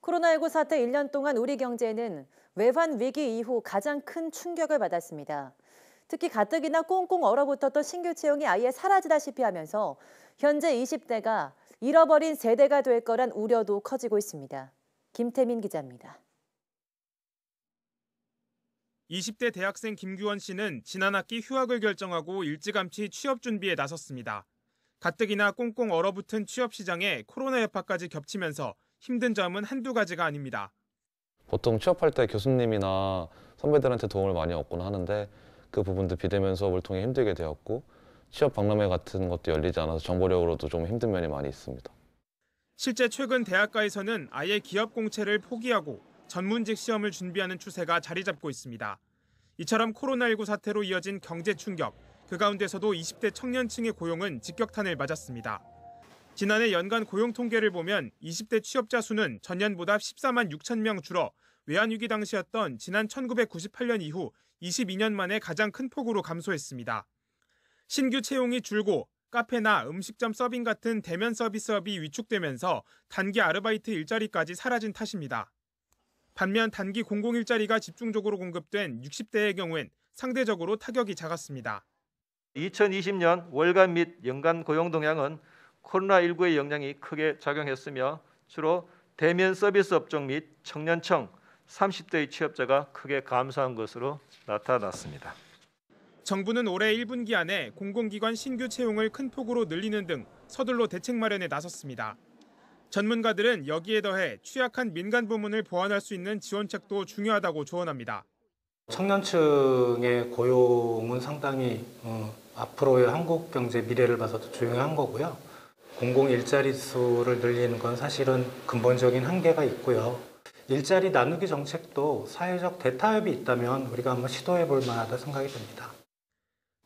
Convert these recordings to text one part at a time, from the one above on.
코로나19 사태 1년 동안 우리 경제는 외환 위기 이후 가장 큰 충격을 받았습니다. 특히 가뜩이나 꽁꽁 얼어붙었던 신규 채용이 아예 사라지다시피 하면서 현재 20대가 잃어버린 세대가 될 거란 우려도 커지고 있습니다. 김태민 기자입니다. 20대 대학생 김규원 씨는 지난 학기 휴학을 결정하고 일찌감치 취업 준비에 나섰습니다. 가뜩이나 꽁꽁 얼어붙은 취업 시장에 코로나 여파까지 겹치면서 힘든 점은 한두 가지가 아닙니다. 보통 취업할 때 교수님이나 선배들한테 도움을 많이 얻곤 하는데 그 부분도 비대면 수업을 통해 힘들게 되었고 취업 박람회 같은 것도 열리지 않아서 정보력으로도 좀 힘든 면이 많이 있습니다. 실제 최근 대학가에서는 아예 기업 공채를 포기하고 전문직 시험을 준비하는 추세가 자리 잡고 있습니다. 이처럼 코로나19 사태로 이어진 경제 충격, 그 가운데서도 20대 청년층의 고용은 직격탄을 맞았습니다. 지난해 연간 고용 통계를 보면 20대 취업자 수는 전년보다 14만 6천 명 줄어 외환위기 당시였던 지난 1998년 이후 22년 만에 가장 큰 폭으로 감소했습니다. 신규 채용이 줄고 카페나 음식점 서빙 같은 대면 서비스업이 위축되면서 단기 아르바이트 일자리까지 사라진 탓입니다. 반면 단기 공공 일자리가 집중적으로 공급된 60대의 경우엔 상대적으로 타격이 작았습니다. 2020년 월간 및 연간 고용 동향은 코로나19의 영향이 크게 작용했으며 주로 대면 서비스 업종 및 청년층 30대의 취업자가 크게 감소한 것으로 나타났습니다. 정부는 올해 1분기 안에 공공기관 신규 채용을 큰 폭으로 늘리는 등 서둘러 대책 마련에 나섰습니다. 전문가들은 여기에 더해 취약한 민간 부문을 보완할 수 있는 지원책도 중요하다고 조언합니다. 청년층의 고용은 상당히 앞으로의 한국 경제 미래를 봐서도 중요한 거고요. 공공 일자리 수를 늘리는 건 사실은 근본적인 한계가 있고요. 일자리 나누기 정책도 사회적 대타협이 있다면 우리가 한번 시도해 볼 만하다 생각이 듭니다.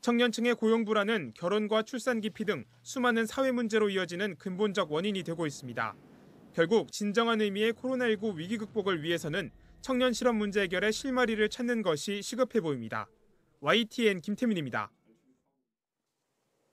청년층의 고용 불안은 결혼과 출산 기피 등 수많은 사회 문제로 이어지는 근본적 원인이 되고 있습니다. 결국 진정한 의미의 코로나19 위기 극복을 위해서는 청년 실업 문제 해결의 실마리를 찾는 것이 시급해 보입니다. YTN 김태민입니다.